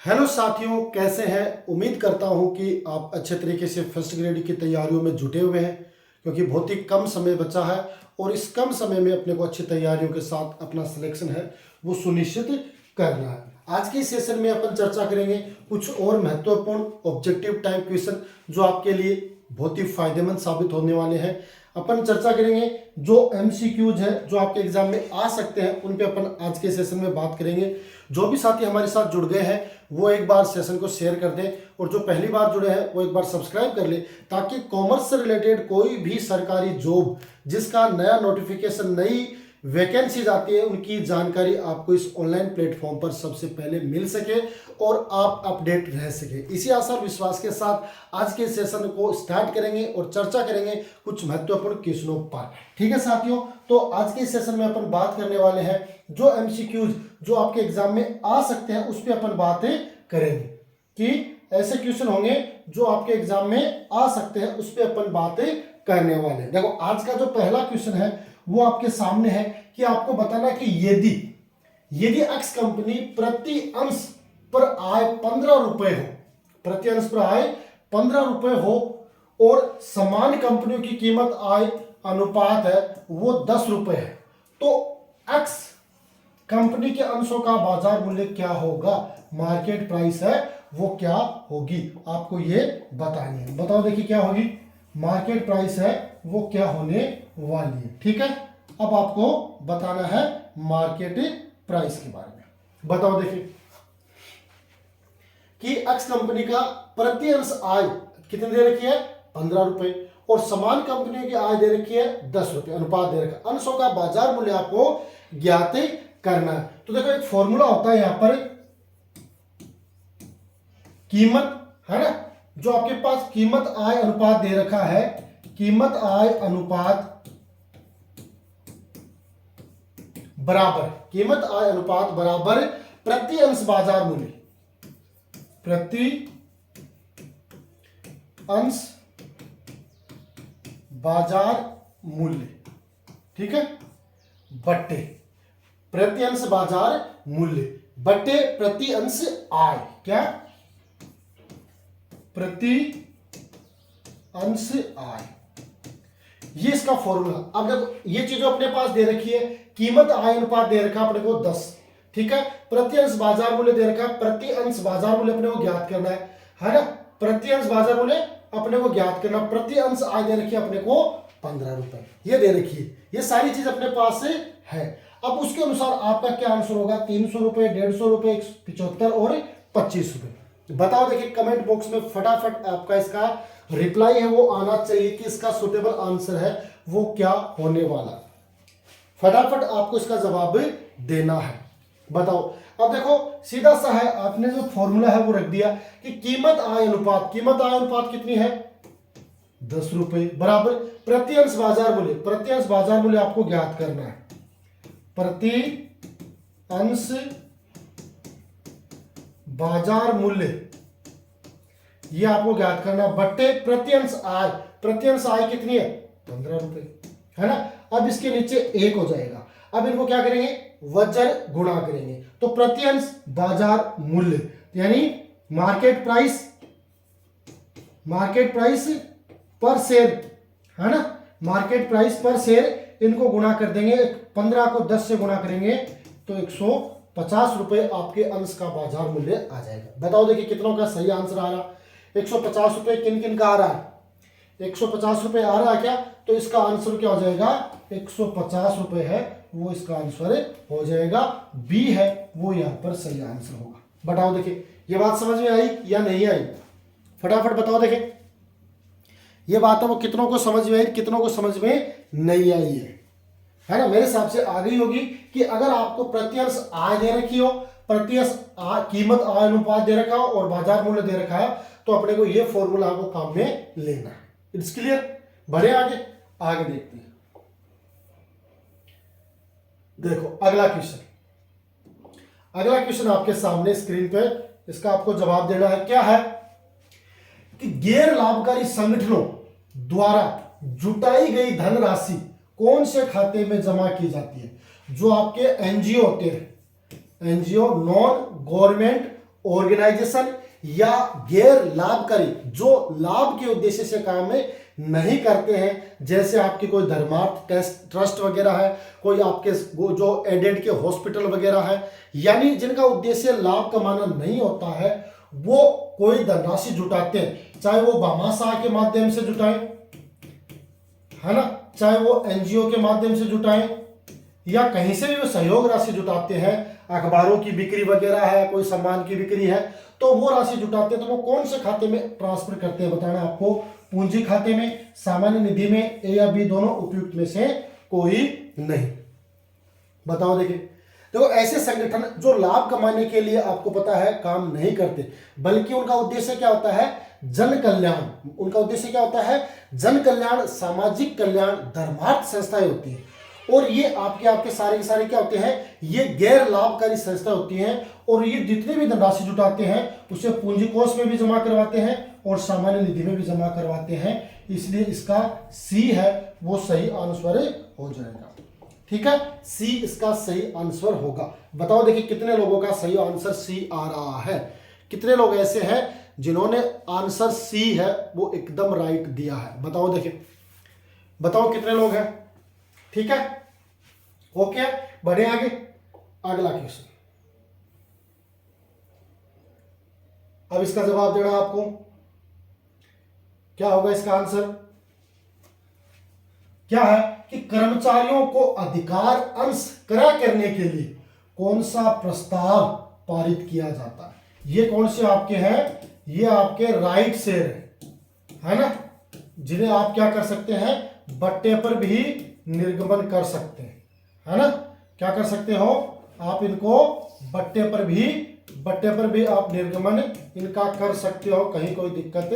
Hello साथियों, कैसे हैं। उम्मीद करता हूं कि आप अच्छे तरीके से फर्स्ट ग्रेड की तैयारियों में जुटे हुए हैं, क्योंकि बहुत ही कम समय बचा है और इस कम समय में अपने को अच्छी तैयारियों के साथ अपना सिलेक्शन है वो सुनिश्चित करना है। आज के सेशन में अपन चर्चा करेंगे कुछ और महत्वपूर्ण ऑब्जेक्टिव टाइप क्वेश्चन जो आपके लिए बहुत ही फायदेमंद साबित होने वाले हैं। अपन चर्चा करेंगे जो एमसीक्यूज है जो आपके एग्जाम में आ सकते हैं, उन पे अपन आज के सेशन में बात करेंगे। जो भी साथी हमारे साथ जुड़ गए हैं वो एक बार सेशन को शेयर कर दें और जो पहली बार जुड़े हैं वो एक बार सब्सक्राइब कर ले, ताकि कॉमर्स से रिलेटेड कोई भी सरकारी जॉब जिसका नया नोटिफिकेशन, नई वैकेंसीज आती है, उनकी जानकारी आपको इस ऑनलाइन प्लेटफॉर्म पर सबसे पहले मिल सके और आप अपडेट रह सके। इसी आशा और विश्वास के साथ आज के सेशन को स्टार्ट करेंगे और चर्चा करेंगे कुछ महत्वपूर्ण क्वेश्चनों पर। ठीक है साथियों, तो आज के सेशन में अपन बात करने वाले हैं जो एमसीक्यूज जो आपके एग्जाम में आ सकते हैं उस पर अपन बातें करेंगे कि ऐसे क्वेश्चन होंगे जो आपके एग्जाम में आ सकते हैं, उस पर अपन बातें करने वाले हैं। देखो, आज का जो पहला क्वेश्चन है वो आपके सामने है कि आपको बताना कि यदि एक्स कंपनी प्रति अंश पर आय 15 रुपए हो, प्रति अंश पर आय 15 रुपए हो और समान कंपनियों की कीमत आय अनुपात है वो 10 रुपए है, तो एक्स कंपनी के अंशों का बाजार मूल्य क्या होगा, मार्केट प्राइस है वो क्या होगी, आपको ये बतानी है। बताओ देखिए क्या होगी, मार्केट प्राइस है वो क्या होने वाली है। ठीक है, अब आपको बताना है मार्केट प्राइस के बारे में। बताओ देखिए कि एक्स कंपनी का प्रति अंश आय कितने दे रखी है, 15 रुपए, और समान कंपनियों की आय दे रखी है 10 रुपए, अनुपात दे रखा है। अंशों का बाजार मूल्य आपको ज्ञात करना है। तो देखो एक फॉर्मूला होता है यहां पर, कीमत है ना, जो आपके पास कीमत आय अनुपात दे रखा है, कीमत आय अनुपात बराबर, कीमत आय अनुपात बराबर प्रति अंश बाजार मूल्य, प्रति अंश बाजार मूल्य, ठीक है, बट्टे प्रति अंश बाजार मूल्य बट्टे प्रति अंश आय, क्या, प्रति अंश आय, ये इसका फॉर्मूला। अब देखो ये चीज अपने पास दे रखी है, कीमत आय अनुपात दे रखा अपने को 10, ठीक है, प्रति अंश बाजार मूल्य दे रखा, प्रति अंश बाजार मूल्य अपने को ज्ञात करना है ना, प्रति अंश बाजार मूल्य अपने को ज्ञात करना, प्रति अंश आय दे रखी है अपने को 15 रुपए, ये दे रखी है, ये सारी चीज अपने पास है। अब उसके अनुसार आपका क्या आंसर होगा, 300 रुपए, 150 रुपए, 75 और 25 रुपए। बताओ देखिए कमेंट बॉक्स में फटाफट आपका इसका रिप्लाई है वो आना चाहिए कि इसका सुटेबल आंसर है वो क्या होने वाला, फटाफट आपको इसका जवाब देना है। बताओ, अब देखो सीधा सा है, आपने जो फॉर्मूला है वो रख दिया कि कीमत आय अनुपात, कीमत आय अनुपात कितनी है 10 रुपए, बराबर प्रति अंश बाजार मूल्य, प्रति अंश बाजार मूल्य आपको ज्ञात करना है, प्रति अंश बाजार मूल्य ये आपको ज्ञात करना, बट्टे प्रति अंश आय, प्रति अंश आय कितनी है 15 रुपए, है ना। अब इसके नीचे 1 हो जाएगा, अब इनको क्या करेंगे, वजन गुणा करेंगे, तो प्रति अंश बाजार मूल्य यानी मार्केट प्राइस, मार्केट प्राइस पर शेयर, है ना, मार्केट प्राइस पर शेयर, इनको गुणा कर देंगे, 15 को 10 से गुणा करेंगे तो 150 रुपए आपके अंश का बाजार मूल्य आ जाएगा। बताओ देखिए कितनों का सही आंसर आ रहा, 150 रुपए किन किन का आ रहा है, 150 रुपए आ रहा है क्या, तो इसका आंसर क्या हो जाएगा, 150 रुपए है वो इसका आंसर हो जाएगा, बी है वो यहां पर सही आंसर होगा। बताओ देखिए ये बात समझ में आई या नहीं आई, फटाफट बताओ देखिए ये बात है वो कितनों को समझ में आई, कितनों को समझ में नहीं आई है ना। मेरे हिसाब से आ गई होगी कि अगर आपको प्रति अंश आय दे रखी हो, प्रति अंश कीमत आय अनुपात दे रखा हो और बाजार मूल्य दे रखा है, तो अपने को ये फॉर्मूला को काम में लेना है। इट्स क्लियर, बढ़े आगे, आगे देखते हैं। देखो अगला क्वेश्चन, अगला क्वेश्चन आपके सामने स्क्रीन पे, इसका आपको जवाब देना है। क्या है कि गैर लाभकारी संगठनों द्वारा जुटाई गई धनराशि कौन से खाते में जमा की जाती है। जो आपके एनजीओ होते हैं, एनजीओ नॉन गवर्नमेंट ऑर्गेनाइजेशन या गैर लाभकारी जो लाभ के उद्देश्य से काम में नहीं करते हैं, जैसे आपकी कोई धर्मार्थ ट्रस्ट वगैरह है, कोई आपके जो एडेड के हॉस्पिटल वगैरह है, यानी जिनका उद्देश्य लाभ कमाना नहीं होता है, वो कोई धनराशि जुटाते हैं, चाहे वो भामाशाह के माध्यम से जुटाएं, है ना, चाहे वो एनजीओ के माध्यम से जुटाएं, या कहीं से भी वो सहयोग राशि जुटाते हैं, अखबारों की बिक्री वगैरह है, कोई सामान की बिक्री है, तो वो राशि जुटाते हैं, तो वो कौन से खाते में ट्रांसफर करते हैं बताना आपको, पूंजी खाते में, सामान्य निधि में, ए या बी दोनों उपयुक्त में से कोई नहीं। बताओ देखिए, देखो ऐसे संगठन जो लाभ कमाने के लिए आपको पता है काम नहीं करते, बल्कि उनका उद्देश्य क्या होता है, जन कल्याण। उनका उद्देश्य क्या होता है, जन कल्याण, सामाजिक कल्याण, धर्मार्थ संस्थाएं होती हैं, और ये आपके सारे के सारे क्या होते हैं, ये गैर लाभकारी संस्था होती हैं, और ये जितने भी धनराशि जुटाते हैं उसे पूंजी कोष में भी जमा करवाते हैं और सामान्य निधि में भी जमा करवाते हैं, इसलिए इसका सी है वो सही आंसर हो जाएगा। ठीक है, सी इसका सही आंसर होगा। बताओ देखिए कितने लोगों का सही आंसर सी आ रहा है, कितने लोग ऐसे हैं जिन्होंने आंसर सी है वो एकदम राइट दिया है। बताओ देखिए, बताओ कितने लोग हैं। ठीक है, ओके, बढ़े आगे। अगला क्वेश्चन, अब इसका जवाब देना आपको, क्या होगा इसका आंसर, क्या है कि कर्मचारियों को अधिकार अंश क्रय करने के लिए कौन सा प्रस्ताव पारित किया जाता है। ये कौन से आपके हैं, ये आपके राइट शेयर है ना, जिन्हें आप क्या कर सकते हैं, बट्टे पर भी निर्गमन कर सकते हैं, है ना, क्या कर सकते हो आप, इनको बट्टे पर भी आप निर्गमन इनका कर सकते हो, कहीं कोई दिक्कत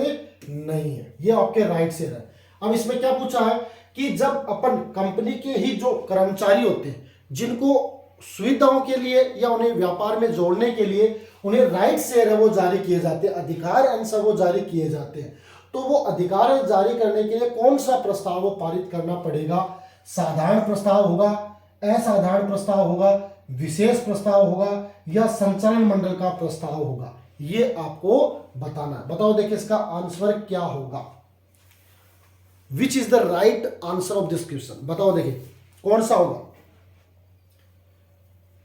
नहीं है, ये आपके राइट शेयर है। अब इसमें क्या पूछा है कि जब अपन कंपनी के ही जो कर्मचारी होते हैं, जिनको सुविधाओं के लिए या उन्हें व्यापार में जोड़ने के लिए उन्हें राइट शेयर है वो जारी किए जाते हैं, अधिकार अंश वो जारी किए जाते हैं, तो वो अधिकार जारी करने के लिए कौन सा प्रस्ताव वो पारित करना पड़ेगा। साधारण प्रस्ताव होगा, असाधारण प्रस्ताव होगा, विशेष प्रस्ताव होगा, या संचालन मंडल का प्रस्ताव होगा, ये आपको बताना है। बताओ देखिए इसका आंसर क्या होगा, which is the right answer of this question. बताओ देखिए कौन सा होगा।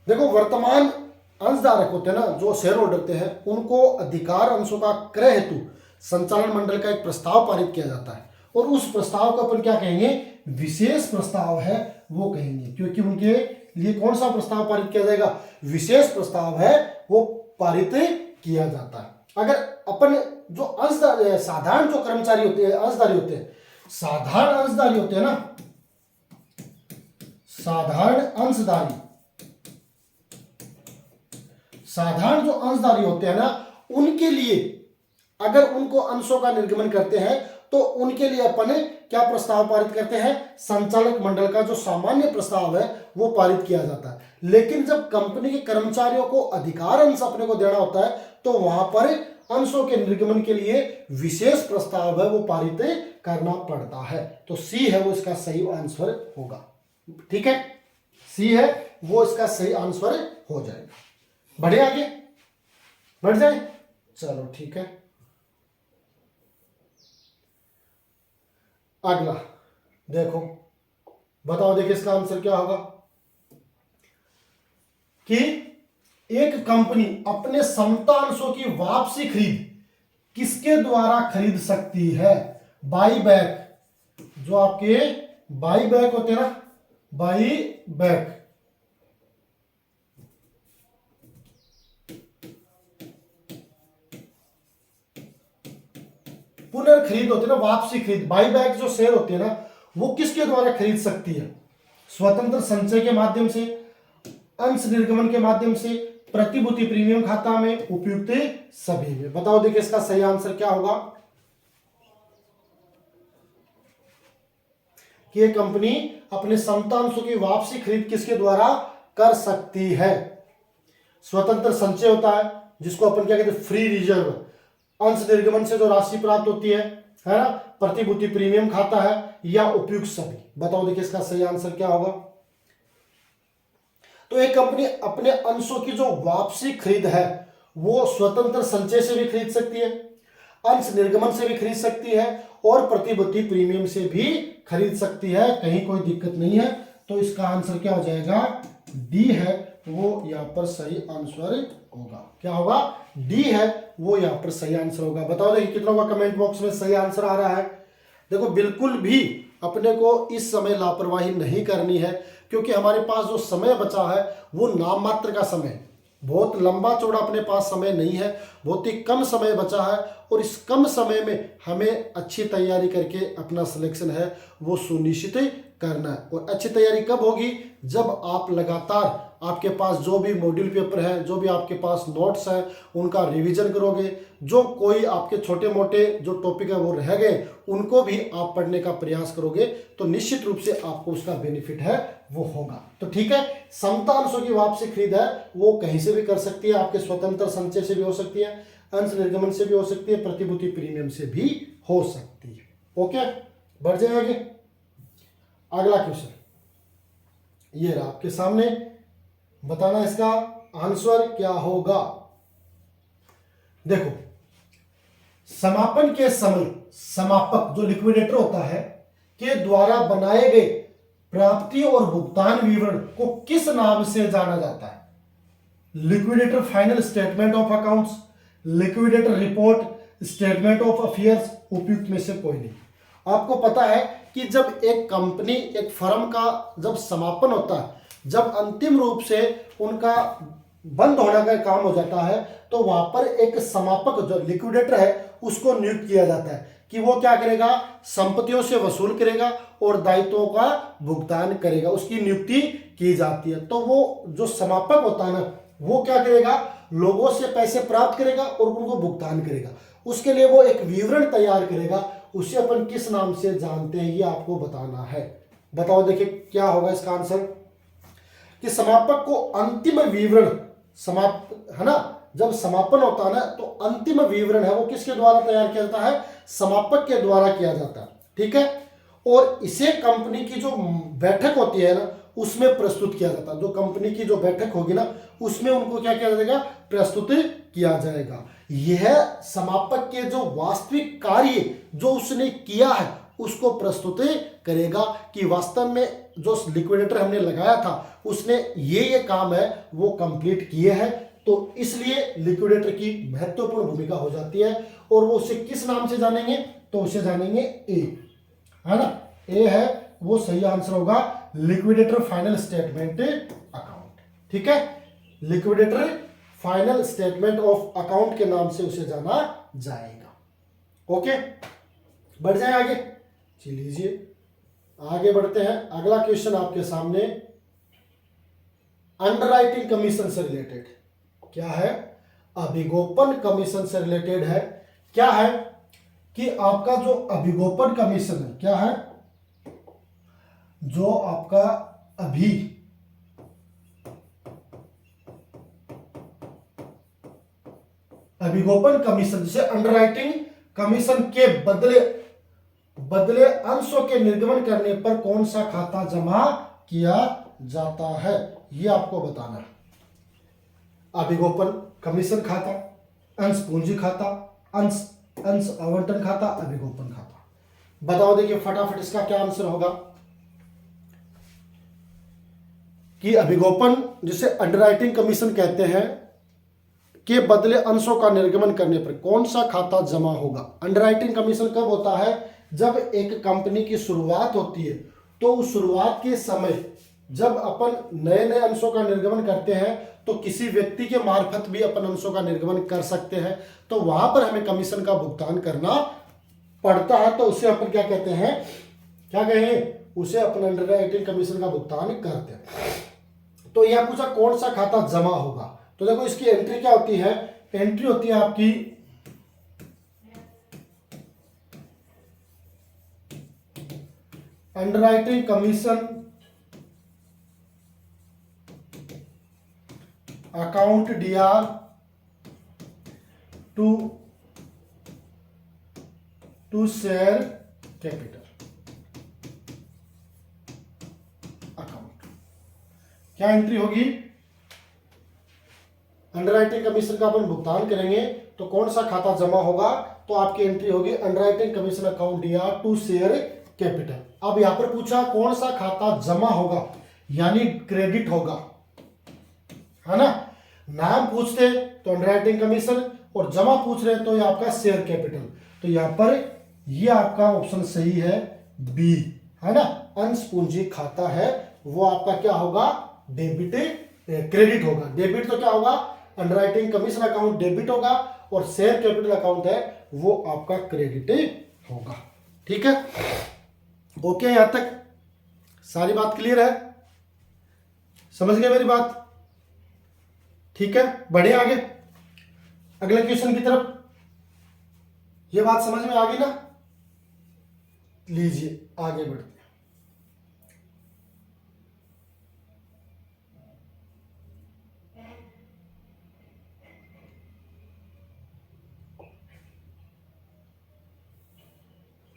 देखो वर्तमान अंशधारक होते हैं ना, जो शेयर होल्डर होते हैं, उनको अधिकार अंशों का क्रय हेतु संचालन मंडल का एक प्रस्ताव पारित किया जाता है, और उस प्रस्ताव को अपन क्या कहेंगे, विशेष प्रस्ताव है वो कहेंगे, क्योंकि उनके लिए कौन सा प्रस्ताव पारित किया जाएगा, विशेष प्रस्ताव है वो पारित किया जाता है। अगर अपन जो साधारण जो कर्मचारी होते हैं, अंशधारी होते हैं, साधारण अंशधारी होते हैं ना, साधारण अंशधारी, साधारण जो अंशधारी होते हैं ना, उनके लिए अगर उनको अंशों का निर्गमन करते हैं तो उनके लिए अपन क्या प्रस्ताव पारित करते हैं, संचालक मंडल का जो सामान्य प्रस्ताव है वो पारित किया जाता है। लेकिन जब कंपनी के कर्मचारियों को अधिकार अंश अपने को देना होता है तो वहां पर अंशों के निर्गमन के लिए विशेष प्रस्ताव है वो पारित करना पड़ता है। तो सी है वो इसका सही आंसर होगा। ठीक है, सी है वो इसका सही आंसर हो जाएगा। बढ़े आगे, बढ़ जाए, चलो ठीक है। अगला देखो, बताओ देखिए इसका आंसर क्या होगा कि एक कंपनी अपने समता अंशों की वापसी खरीद किसके द्वारा खरीद सकती है। बाई बैक, जो आपके बाई बैक होते हैं ना, बाई बैक, पुनर्खरीद होती है ना, वापसी खरीद, बाई बैक जो शेयर होती है ना, वो किसके द्वारा खरीद सकती है, स्वतंत्र संचय के माध्यम से, अंश निर्गमन के माध्यम से, प्रतिभूति प्रीमियम खाता में, उपयुक्त सभी में। बताओ देखिए इसका सही आंसर क्या होगा कि ये कंपनी अपने समता अंशों की वापसी खरीद किसके द्वारा कर सकती है। स्वतंत्र संचय होता है जिसको अपन क्या कहते हैं, फ्री रिजर्व, अंश निर्गमन से जो राशि प्राप्त होती है ना, प्रतिभूति प्रीमियम खाता है, या उपयुक्त सभी। बताओ देखिए इसका सही आंसर क्या होगा। तो एक कंपनी अपने अंशों की जो वापसी खरीद है वो स्वतंत्र संचय से भी खरीद सकती है, अंश निर्गमन से भी खरीद सकती है और प्रतिभूति प्रीमियम से भी खरीद सकती है, कहीं कोई दिक्कत नहीं है। तो इसका आंसर क्या हो जाएगा, डी है वो यहाँ पर सही आंसर होगा। क्या होगा, डी है वो यहाँ पर सही आंसर होगा। बताओ देखिए कितना होगा, कमेंट बॉक्स में सही आंसर आ रहा है। देखो बिल्कुल भी अपने को इस समय लापरवाही नहीं करनी है, क्योंकि हमारे पास जो समय बचा है वो नाम मात्र का समय, बहुत लंबा चौड़ा अपने पास समय नहीं है, बहुत ही कम समय बचा है और इस कम समय में हमें अच्छी तैयारी करके अपना सिलेक्शन है वो सुनिश्चित करना है। और अच्छी तैयारी कब होगी, जब आप लगातार आपके पास जो भी मॉड्यूल पेपर है, जो भी आपके पास नोट्स हैं उनका रिवीजन करोगे, जो कोई आपके छोटे मोटे जो टॉपिक है वो रह गए उनको भी आप पढ़ने का प्रयास करोगे, तो निश्चित रूप से आपको उसका बेनिफिट है वो होगा। तो ठीक है, समता अंशों की वापसी खरीद है वो कहीं से भी कर सकती है, आपके स्वतंत्र संचय से भी हो सकती है, अंश निर्गमन से भी हो सकती है, प्रतिभूति प्रीमियम से भी हो सकती है। ओके, बढ़ जाएंगे। अगला क्वेश्चन ये रहा आपके सामने, बताना इसका आंसर क्या होगा। देखो, समापन के समय समापक जो लिक्विडेटर होता है के द्वारा बनाए गए प्राप्ति और भुगतान विवरण को किस नाम से जाना जाता है? Liquidator final statement of accounts, liquidator report, statement of affairs, उपयुक्त में से कोई नहीं। आपको पता है कि जब एक कंपनी, एक फर्म का जब समापन होता है, जब अंतिम रूप से उनका बंद होने का काम हो जाता है, तो वहां पर एक समापक जो लिक्विडेटर है उसको नियुक्त किया जाता है कि वो क्या करेगा, संपत्तियों से वसूल करेगा और दायित्वों का भुगतान करेगा, उसकी नियुक्ति की जाती है। तो वो जो समापक होता है ना, वो क्या करेगा, लोगों से पैसे प्राप्त करेगा और उनको भुगतान करेगा, उसके लिए वो एक विवरण तैयार करेगा, उसे अपन किस नाम से जानते हैं ये आपको बताना है। बताओ देखिए क्या होगा इसका आंसर, कि समापक को अंतिम विवरण, समाप्त है ना, जब समापन होता है ना तो अंतिम विवरण है वो किसके द्वारा तैयार किया जाता है, समापक के द्वारा किया जाता है। ठीक है, और इसे कंपनी की जो बैठक होती है ना उसमें प्रस्तुत किया जाता है, जो कंपनी की जो बैठक होगी ना उसमें उनको क्या किया जाएगा, प्रस्तुत किया जाएगा। यह समापक के जो वास्तविक कार्य जो उसने किया है उसको प्रस्तुत करेगा कि वास्तव में जो लिक्विडेटर हमने लगाया था उसने ये काम है वो कंप्लीट किए हैं। तो इसलिए लिक्विडेटर की महत्वपूर्ण भूमिका हो जाती है और वो उसे किस नाम से जानेंगे, तो उसे जानेंगे ए, है ना, ए है वो सही आंसर होगा, लिक्विडेटर फाइनल स्टेटमेंट अकाउंट। ठीक है, liquidator final statement of account के नाम से उसे जाना जाएगा। ओके, बढ़ जाए आगे, चलिए आगे बढ़ते हैं। अगला क्वेश्चन आपके सामने अंडरराइटिंग कमीशन से रिलेटेड, क्या है, अभिगोपन कमीशन से रिलेटेड है। क्या है कि आपका जो अभिगोपन कमीशन है, क्या है, जो आपका अभिगोपन कमीशन, जिसे अंडरराइटिंग कमीशन के बदले अंशों के निर्गमन करने पर कौन सा खाता जमा किया जाता है, यह आपको बताना है। अभिगोपन कमीशन खाता, अंश पूंजी खाता, अंश आवंटन खाता, अभिगोपन खाता। बताओ देखिए फटाफट इसका क्या आंसर होगा, कि अभिगोपन जिसे अंडरराइटिंग कमीशन कहते हैं के बदले अंशों का निर्गमन करने पर कौन सा खाता जमा होगा। अंडरराइटिंग कमीशन कब होता है, जब एक कंपनी की शुरुआत होती है, तो उस शुरुआत के समय जब अपन नए नए अंशों का निर्गमन करते हैं तो किसी व्यक्ति के मार्फत भी अपन अंशों का निर्गमन कर सकते हैं, तो वहां पर हमें कमीशन का भुगतान करना पड़ता है, तो उसे अपन क्या कहते हैं, क्या कहें, उसे अपन अंडरराइटिंग कमीशन का भुगतान करते हैं। तो यह पूछा कौन सा खाता जमा होगा, तो देखो इसकी एंट्री क्या होती है, एंट्री होती है आपकी underwriting commission account DR to share capital account. क्या एंट्री होगी, अंडरराइटिंग कमीशन का अपन भुगतान करेंगे तो कौन सा खाता जमा होगा, तो आपकी एंट्री होगी अंडरराइटिंग कमीशन अकाउंट या टू शेयर कैपिटल। अब यहां पर पूछा कौन सा खाता जमा होगा, यानी क्रेडिट होगा, है ना। नाम पूछते तो अंडरराइटिंग कमीशन और जमा पूछ रहे तो ये आपका शेयर कैपिटल, तो यहां पर ये आपका ऑप्शन सही है बी, है ना। अंश पूंजी खाता है वो आपका क्या होगा, डेबिट क्रेडिट होगा। डेबिट तो क्या होगा, अंडरराइटिंग कमीशन अकाउंट डेबिट होगा और शेयर कैपिटल अकाउंट है वो आपका क्रेडिट होगा। ठीक है, ओके, यहां तक सारी बात क्लियर है, समझ गए मेरी बात। ठीक है, बढ़े आगे अगले क्वेश्चन की तरफ। ये बात समझ में आ गई ना, लीजिए आगे बढ़ते हैं।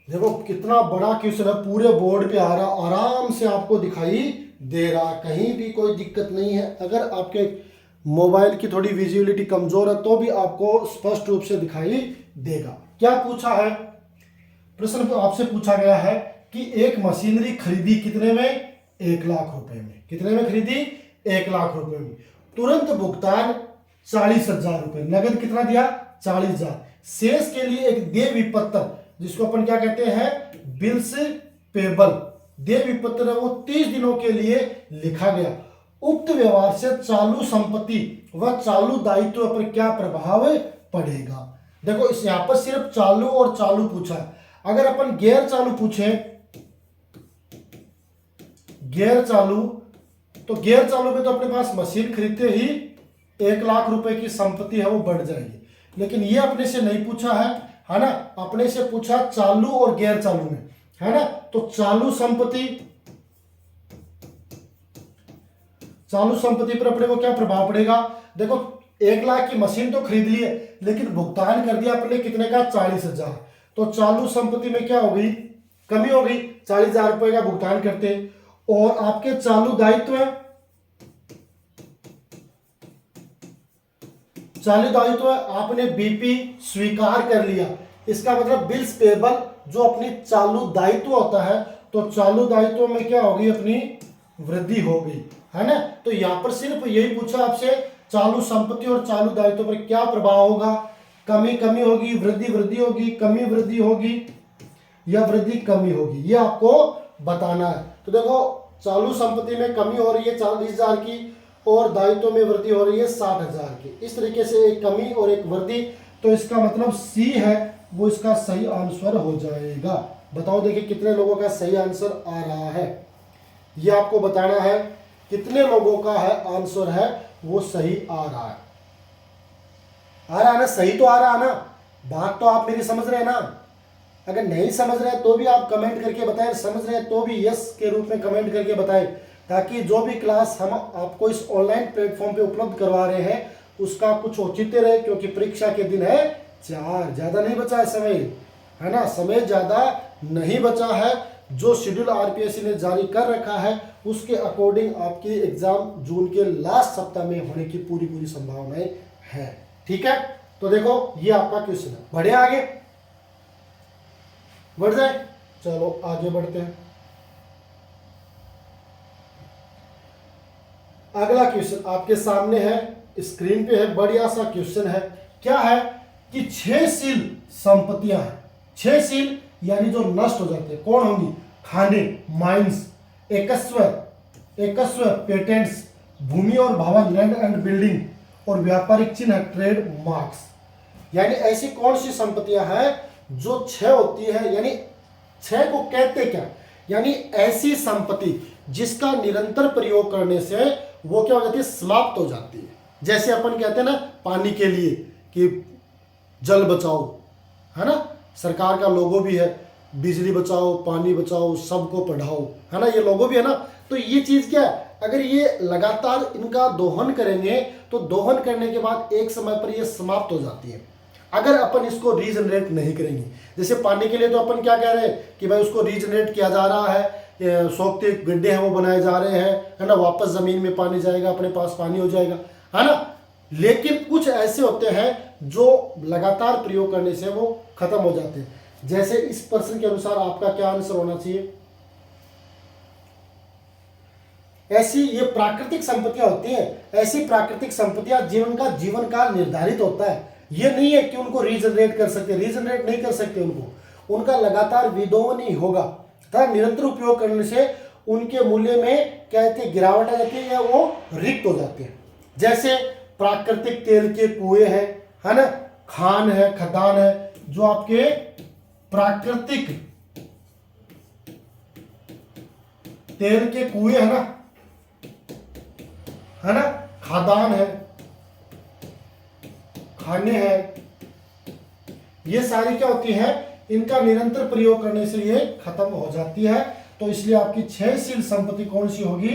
देखो कितना बड़ा क्वेश्चन है, पूरे बोर्ड पे आ रहा, आराम से आपको दिखाई दे रहा, कहीं भी कोई दिक्कत नहीं है। अगर आपके मोबाइल की थोड़ी विजिबिलिटी कमजोर है तो भी आपको स्पष्ट रूप से दिखाई देगा। क्या पूछा है, प्रश्न आपसे पूछा गया है कि एक मशीनरी खरीदी कितने में, 1 लाख रुपए में। कितने में खरीदी, 1 लाख रुपए में। तुरंत भुगतान 40,000 रुपए, नगद कितना दिया, 40,000। शेष के लिए एक देय विपत्र, जिसको अपन क्या कहते हैं, बिल्स पेबल, देय विपत्र है वो 30 दिनों के लिए लिखा गया। उक्त व्यवहार से चालू संपत्ति व चालू दायित्व पर क्या प्रभाव पड़ेगा। देखो इस यहां पर सिर्फ चालू और चालू पूछा है। अगर अपन गैर चालू पूछे, गैर चालू, तो गैर चालू में तो अपने पास मशीन खरीदते ही 1 लाख रुपए की संपत्ति है वो बढ़ जाएगी, लेकिन ये अपने से नहीं पूछा है ना। अपने से पूछा चालू और गैर चालू में, है ना। तो चालू संपत्ति, चालू संपत्ति पर अपने को क्या प्रभाव पड़ेगा। देखो 1 लाख की मशीन तो खरीद ली है, लेकिन भुगतान कर दिया अपने कितने का, 40,000। तो चालू संपत्ति में क्या हो गई, कमी हो गई, 40,000 रुपए का भुगतान करते। और आपके चालू दायित्व है, चालू दायित्व आपने बीपी स्वीकार कर लिया, इसका मतलब बिल्स पेबल जो अपनी चालू दायित्व होता है, तो चालू दायित्व में क्या होगी, अपनी वृद्धि हो गई, है ना। तो यहां पर सिर्फ यही पूछा आपसे, चालू संपत्ति और चालू दायित्व पर क्या प्रभाव होगा, कमी कमी होगी, वृद्धि वृद्धि होगी, कमी वृद्धि होगी या वृद्धि कमी होगी, ये आपको बताना है। तो देखो चालू संपत्ति में कमी हो रही है 40,000 की और दायित्व में वृद्धि हो रही है 60,000 की, इस तरीके से एक कमी और एक वृद्धि, तो इसका मतलब सी है वो इसका सही आंसर हो जाएगा। बताओ देखिए कितने लोगों का सही आंसर आ रहा है, ये आपको बताना है कितने लोगों का है आंसर है वो सही आ रहा है। आ रहा है ना, सही तो आ रहा है ना, बात तो आप मेरी समझ रहे हैं ना। अगर नहीं समझ रहे तो भी आप कमेंट करके बताएं, समझ रहे हैं तो भी यस के रूप में कमेंट करके बताएं, ताकि जो भी क्लास हम आपको इस ऑनलाइन प्लेटफॉर्म पे उपलब्ध करवा रहे हैं उसका कुछ औचित्य रहे, क्योंकि परीक्षा के दिन है 4, ज्यादा नहीं बचा है समय, है ना, समय ज्यादा नहीं बचा है। जो शेड्यूल आरपीएससी ने जारी कर रखा है उसके अकॉर्डिंग आपकी एग्जाम जून के लास्ट सप्ताह में होने की पूरी पूरी संभावनाएं है। ठीक है, तो देखो ये आपका क्वेश्चन है, बढ़े आगे, बढ़ जाए, चलो आगे बढ़ते हैं। अगला क्वेश्चन आपके सामने है, स्क्रीन पे है, बढ़िया सा क्वेश्चन है। क्या है कि 6 शील संपत्तियां हैं, 6 शील यानी जो नष्ट हो जाते हैं, कौन होंगी, खाने, माइंस, एकस्व पेटेंट्स, भूमि और भवन, लैंड एंड बिल्डिंग और व्यापारिक चिन्ह, ट्रेड मार्क्स। यानी ऐसी कौन सी संपत्तियां हैं जो 6 होती है, यानी 6 को कहते क्या, यानी ऐसी संपत्ति जिसका निरंतर प्रयोग करने से वो क्या हो जाती है, समाप्त हो जाती है। जैसे अपन कहते हैं ना पानी के लिए कि जल बचाओ, है ना, सरकार का लोगो भी है, बिजली बचाओ, पानी बचाओ, सबको पढ़ाओ, है ना, ये लोगो भी है ना। तो ये चीज क्या है, अगर ये लगातार इनका दोहन करेंगे तो दोहन करने के बाद एक समय पर ये समाप्त हो जाती है, अगर अपन इसको रीजनरेट नहीं करेंगे। जैसे पानी के लिए तो अपन क्या कह रहे हैं कि भाई उसको रीजनरेट किया जा रहा है, सोखते गड्ढे हैं वो बनाए जा रहे हैं, है ना, वापस जमीन में पानी जाएगा, अपने पास पानी हो जाएगा, है ना। लेकिन कुछ ऐसे होते हैं जो लगातार प्रयोग करने से वो खत्म हो जाते हैं। जैसे इस प्रश्न के अनुसार आपका क्या आंसर होना चाहिए? ऐसी ये प्राकृतिक संपत्तियां होती हैं, ऐसी प्राकृतिक संपत्तियां जिनका जीवन काल निर्धारित होता है। ये नहीं है कि उनको रीजनरेट कर सकते, रीजनरेट नहीं कर सकते उनका लगातार विदोवन ही होगा तथा निरंतर उपयोग करने से उनके मूल्य में क्या कहते हैं, गिरावट आ जाती है या वो रिक्त हो जाते हैं। जैसे प्राकृतिक तेल के कुएं हैं, है ना, खान है, खदान है, जो आपके प्राकृतिक तेल के कुएं है ना, खादान है, खाने हैं, ये सारी क्या होती है, इनका निरंतर प्रयोग करने से ये खत्म हो जाती है। तो इसलिए आपकी क्षयशील संपत्ति कौन सी होगी?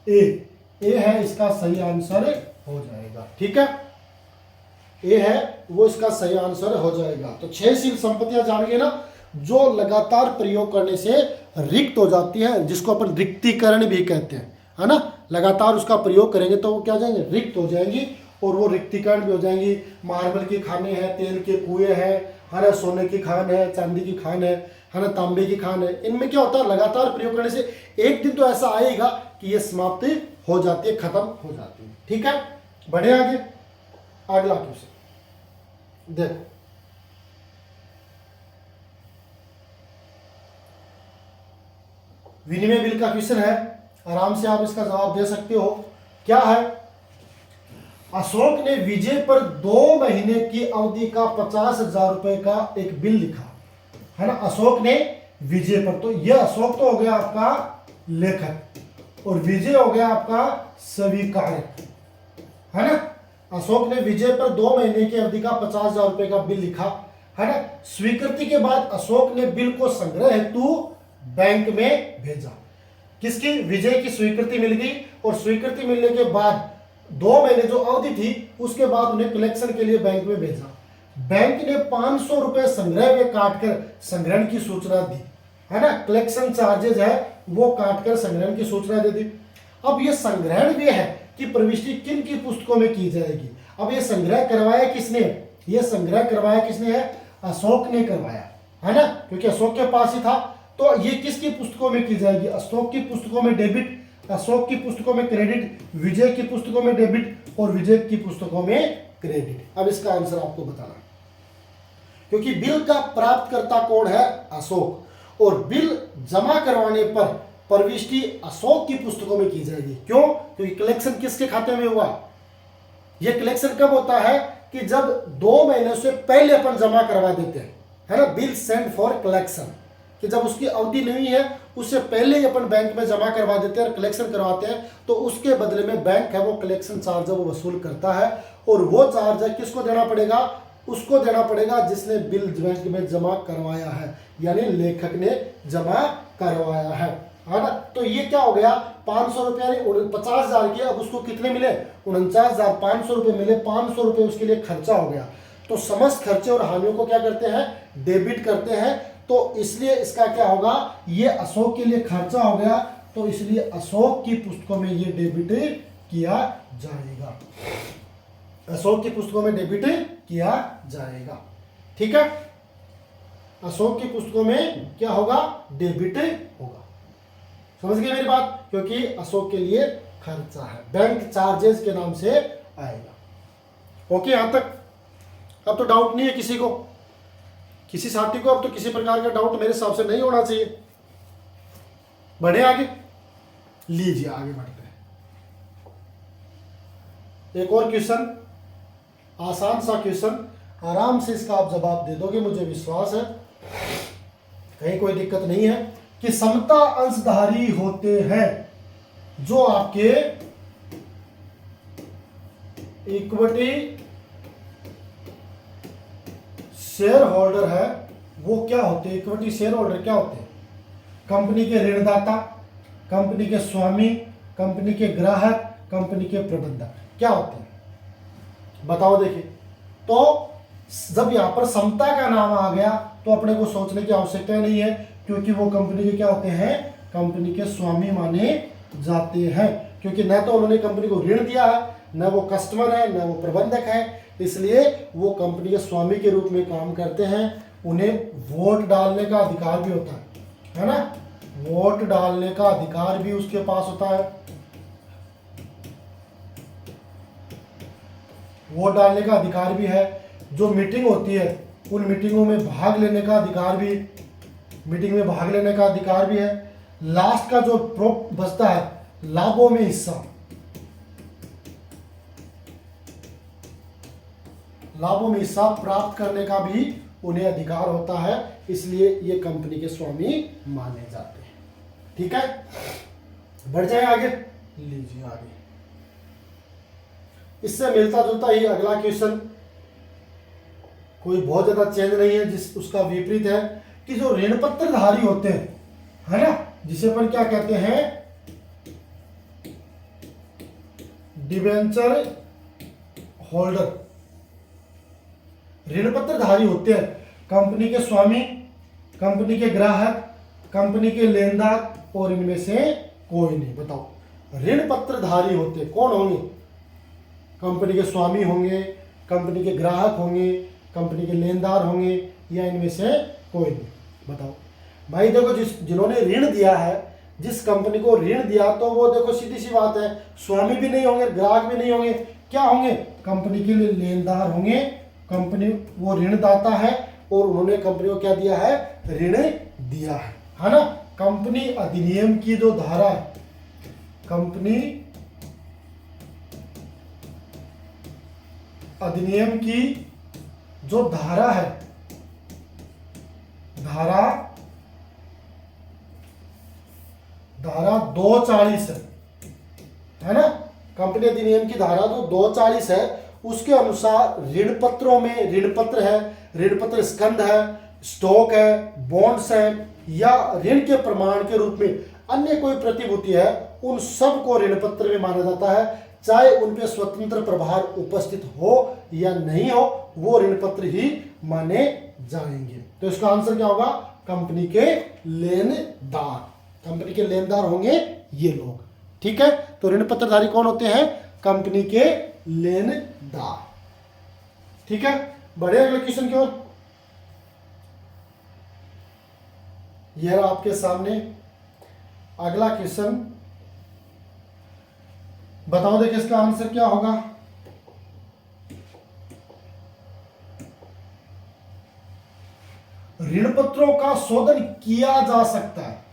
ए है इसका सही आंसर हो जाएगा। ठीक है, ए है वो इसका सही आंसर हो जाएगा। तो क्षयशील संपत्तियां जानिए ना, जो लगातार प्रयोग करने से रिक्त हो जाती है, जिसको अपन रिक्तीकरण भी कहते हैं, है ना। लगातार उसका प्रयोग करेंगे तो वो क्या हो जाएंगे, रिक्त हो जाएंगी, और वो रिक्तीकरण भी हो जाएंगी। मार्बल की खाने हैं, तेल के कुएं हैं, है ना, सोने की खान है, चांदी की खान है ना, तांबे की खान है। इनमें क्या होता है, लगातार प्रयोग करने से एक दिन तो ऐसा आएगा कि ये समाप्ति हो जाती है, खत्म हो जाती है। ठीक है, बढ़े आगे। अगला क्वेश्चन देखो, विनिमय बिल का क्वेश्चन है, आराम से आप इसका जवाब दे सकते हो। क्या है? अशोक ने विजय पर 2 महीने की अवधि का 50,000 रुपए का एक बिल लिखा, है ना। अशोक ने विजय पर, तो यह अशोक तो हो गया आपका लेखक और विजय हो गया आपका स्वीकारक, है ना। अशोक ने विजय पर 2 महीने की अवधि का 50,000 रुपए का बिल लिखा, है ना। स्वीकृति के बाद अशोक ने बिल को संग्रह हेतु बैंक में भेजा। किसकी? विजय की स्वीकृति मिल गई, और स्वीकृति मिलने के बाद 2 महीने जो अवधि थी उसके बाद उन्हें कलेक्शन के लिए बैंक में भेजा। बैंक ने 500 रुपए संग्रह में काटकर संग्रहण की सूचना दी, है ना। कलेक्शन चार्जेज है वो काटकर संग्रहण की सूचना दे दी। अब ये संग्रहण भी है कि प्रविष्टि किन की पुस्तकों में की जाएगी। अब ये संग्रह करवाया किसने? ये संग्रह करवाया किसने है? अशोक ने करवाया, है ना, क्योंकि अशोक के पास ही था। तो ये किसकी पुस्तकों में की जाएगी? अशोक की पुस्तकों में डेबिट, अशोक की पुस्तकों में क्रेडिट, विजय की पुस्तकों में डेबिट और विजय की पुस्तकों में क्रेडिट। अब इसका आंसर आपको बताना, क्योंकि बिल का प्राप्तकर्ता कौन है? अशोक, और बिल जमा करवाने पर प्रविष्टि अशोक की पुस्तकों में की जाएगी। क्यों? क्योंकि कलेक्शन किसके खाते में हुआ? यह कलेक्शन कब होता है? कि जब 2 महीने से पहले अपन जमा करवा देते हैं, है ना, बिल सेंड फॉर कलेक्शन, कि जब उसकी अवधि नहीं है उससे पहले ही अपन बैंक में जमा करवा देते हैं और कलेक्शन करवाते हैं, तो उसके बदले में बैंक है वो कलेक्शन चार्ज वो वसूल करता है, और वो चार्ज किसको देना पड़ेगा? उसको देना पड़ेगा जिसने बिल बैंक में जमा करवाया है, यानी लेखक ने जमा करवाया है ना। तो ये क्या हो गया? 500 रुपये यानी 50,000 के, अब उसको कितने मिले? 49,500 रुपये मिले। 500 रुपये उसके लिए खर्चा हो गया। तो समस्त खर्चे और हानियों को क्या करते हैं? डेबिट करते हैं। तो इसलिए इसका क्या होगा? ये अशोक के लिए खर्चा हो गया, तो इसलिए अशोक की पुस्तकों में ये डेबिट किया जाएगा, अशोक की पुस्तकों में डेबिट किया जाएगा। ठीक है, अशोक की पुस्तकों में क्या होगा? डेबिट होगा। समझ गए मेरी बात? क्योंकि अशोक के लिए खर्चा है, बैंक चार्जेस के नाम से आएगा। ओके, यहां तक अब तो डाउट नहीं है किसी को, किसी साथी को अब तो किसी प्रकार का डाउट मेरे हिसाब से नहीं होना चाहिए। बढ़े आगे, लीजिए आगे बढ़ते हैं। एक और क्वेश्चन, आसान सा क्वेश्चन, आराम से इसका आप जवाब दे दोगे, मुझे विश्वास है, कहीं कोई दिक्कत नहीं है। कि समता अंशधारी होते हैं जो आपके इक्विटी शेयर होल्डर है, वो क्या होते हैं? इक्विटी शेयर होल्डर क्या होते हैं? कंपनी के ऋणदाता, कंपनी के स्वामी, कंपनी के ग्राहक, कंपनी के प्रबंधक, क्या होते हैं? बताओ। देखिए, तो जब यहां पर समता का नाम आ गया तो अपने को सोचने की आवश्यकता नहीं है, क्योंकि वो कंपनी के क्या होते हैं? कंपनी के स्वामी माने जाते हैं, क्योंकि न तो उन्होंने कंपनी को ऋण दिया है, न वो कस्टमर है न वो प्रबंधक है, इसलिए वो कंपनी के स्वामी के रूप में काम करते हैं। उन्हें वोट डालने का अधिकार भी होता है ना, वोट डालने का अधिकार भी उसके पास होता है, वोट डालने का अधिकार भी है। जो मीटिंग होती है उन मीटिंगों में भाग लेने का अधिकार भी, मीटिंग में भाग लेने का अधिकार भी है। लास्ट का जो बचता है लाभों में हिस्सा, लाभों में हिस्सा प्राप्त करने का भी उन्हें अधिकार होता है, इसलिए ये कंपनी के स्वामी माने जाते हैं। ठीक है, बढ़ जाए आगे, लीजिए आगे। इससे मिलता जुलता ही अगला क्वेश्चन, कोई बहुत ज्यादा चेंज नहीं है, जिस उसका विपरीत है कि जो ऋण पत्रधारी होते हैं, है ना, जिसे अपन क्या कहते हैं, डिबेंचर होल्डर, ऋण पत्रधारी होते हैं कंपनी के स्वामी, कंपनी के ग्राहक, कंपनी के लेनदार और इनमें से कोई नहीं। बताओ, ऋण पत्रधारी होते कौन होंगे? कंपनी के स्वामी होंगे, कंपनी के ग्राहक होंगे, कंपनी के लेनदार होंगे, या इनमें से कोई नहीं। बताओ भाई, देखो जिन्होंने ऋण दिया है, जिस कंपनी को ऋण दिया, तो वो देखो सीधी सी बात है, स्वामी भी नहीं होंगे, ग्राहक भी नहीं होंगे, क्या होंगे? कंपनी के लिए लेनदार होंगे। कंपनी वो ऋणदाता है और उन्होंने कंपनी को क्या दिया है? ऋण दिया है ना। कंपनी अधिनियम की जो धारा है, कंपनी अधिनियम की जो धारा है, धारा 240 है ना, कंपनी अधिनियम की धारा जो 240 है, उसके अनुसार ऋण पत्रों में, ऋण पत्र है, ऋण पत्र स्कंध है, स्टॉक है, बॉन्ड्स है, या ऋण के प्रमाण के रूप में अन्य कोई प्रतिभूति है, उन सब को ऋण पत्र में माना जाता है, चाहे उन पे स्वतंत्र प्रभार उपस्थित हो या नहीं हो, वो ऋण पत्र ही माने जाएंगे। तो इसका आंसर क्या होगा? कंपनी के लेनदार, कंपनी के लेनदार होंगे ये लोग। ठीक है, तो ऋण पत्रधारी कौन होते हैं? कंपनी के लेनदार। ठीक है, बढ़े अगले क्वेश्चन की ओर। यह आपके सामने अगला क्वेश्चन, बताओ देखिए इसका आंसर क्या होगा। ऋण पत्रों का शोधन किया जा सकता है।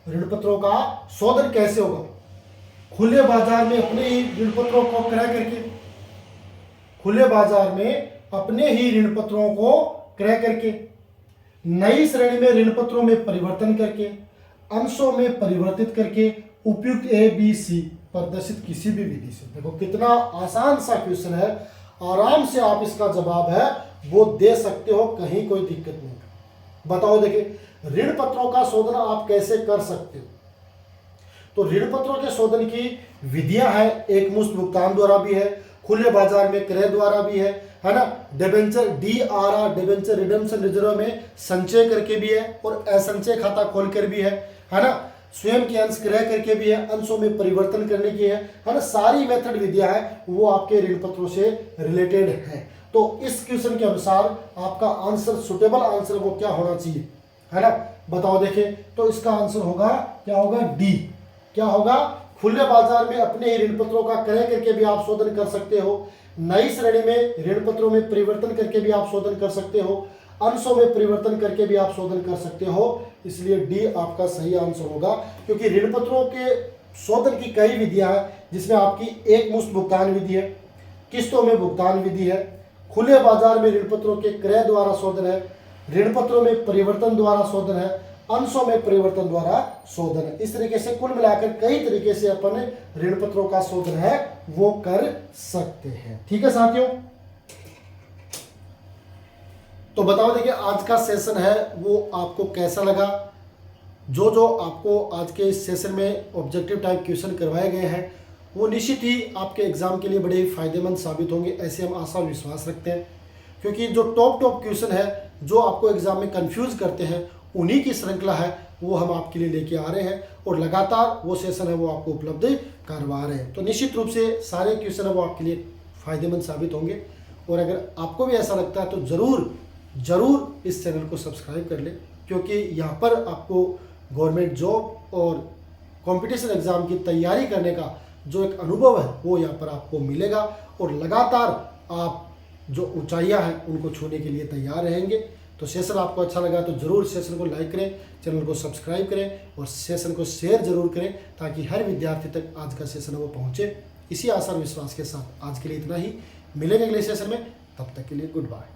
ऋण पत्रों का शोधन कैसे होगा? खुले बाजार में अपने ही ऋण पत्रों को क्रय करके, खुले बाजार में अपने ही ऋण पत्रों को क्रय करके, नई श्रेणी में ऋण पत्रों में परिवर्तन करके, अंशों में परिवर्तित करके, उपयुक्त ABC प्रदर्शित किसी भी विधि से। देखो कितना आसान सा क्वेश्चन है, आराम से आप इसका जवाब है वो दे सकते हो, कहीं कोई दिक्कत नहीं। बताओ देखिए, ऋण पत्रों का शोधन आप कैसे कर सकते हो? तो ऋण पत्रों के शोधन की विधियां है, एक मुश्त भुगतान द्वारा भी है, खुले बाजार में क्रय द्वारा भी है ना, debenture DRR debenture redemption reserve में संचय करके भी है, और असंचय खाता खोलकर भी है ना, स्वयं के अंश क्रय करके भी है, अंशों में परिवर्तन करने की है ना। सारी मेथड विधियां है वो आपके ऋण पत्रों से रिलेटेड है। तो इस क्वेश्चन के अनुसार आपका आंसर, सुटेबल आंसर वो क्या होना चाहिए, है ना? बताओ देखिए, तो इसका आंसर होगा क्या होगा? D। क्या होगा? खुले बाजार में अपने ही ऋण पत्रों का क्रय करके भी आप शोधन कर सकते हो, नई श्रेणी में ऋण पत्रों में परिवर्तन करके भी आप शोधन कर सकते हो, अंशों में परिवर्तन करके भी आप शोधन कर सकते हो। इसलिए D आपका सही आंसर होगा, क्योंकि ऋण पत्रों के शोधन की कई विधियां हैं, जिसमें आपकी एक मुश्त भुगतान विधि है, किस्तों में भुगतान विधि है, खुले बाजार में ऋण पत्रों के क्रय द्वारा शोधन है, ऋण पत्रों में परिवर्तन द्वारा शोधन है, अंशों में परिवर्तन द्वारा शोधन है। इस तरीके से कुल मिलाकर कई तरीके से अपन ऋण पत्रों का शोधन है वो कर सकते हैं। ठीक है साथियों, तो बताओ देखिए आज का सेशन है वो आपको कैसा लगा। जो आपको आज के इस सेशन में ऑब्जेक्टिव टाइप क्वेश्चन करवाए गए हैं वो निश्चित ही आपके एग्जाम के लिए बड़े ही फायदेमंद साबित होंगे, ऐसे हम आशा विश्वास रखते हैं। क्योंकि जो टॉप क्वेश्चन है जो आपको एग्जाम में कंफ्यूज करते हैं उन्हीं की श्रृंखला है वो हम आपके लिए लेके आ रहे हैं और लगातार वो सेशन है वो आपको उपलब्ध करवा रहे हैं। तो निश्चित रूप से सारे क्वेश्चन है वो आपके लिए फ़ायदेमंद साबित होंगे। और अगर आपको भी ऐसा लगता है तो ज़रूर इस चैनल को सब्सक्राइब कर लें, क्योंकि यहाँ पर आपको गवर्नमेंट जॉब और कंपटीशन एग्ज़ाम की तैयारी करने का जो एक अनुभव है वो यहाँ पर आपको मिलेगा और लगातार आप जो ऊंचाइयाँ हैं उनको छूने के लिए तैयार रहेंगे। तो सेशन आपको अच्छा लगा तो ज़रूर सेशन को लाइक करें, चैनल को सब्सक्राइब करें और सेशन को शेयर ज़रूर करें, ताकि हर विद्यार्थी तक आज का सेशन है वो पहुँचे। इसी आशा और विश्वास के साथ आज के लिए इतना ही। मिलेंगे अगले सेशन में, तब तक के लिए गुड बाय।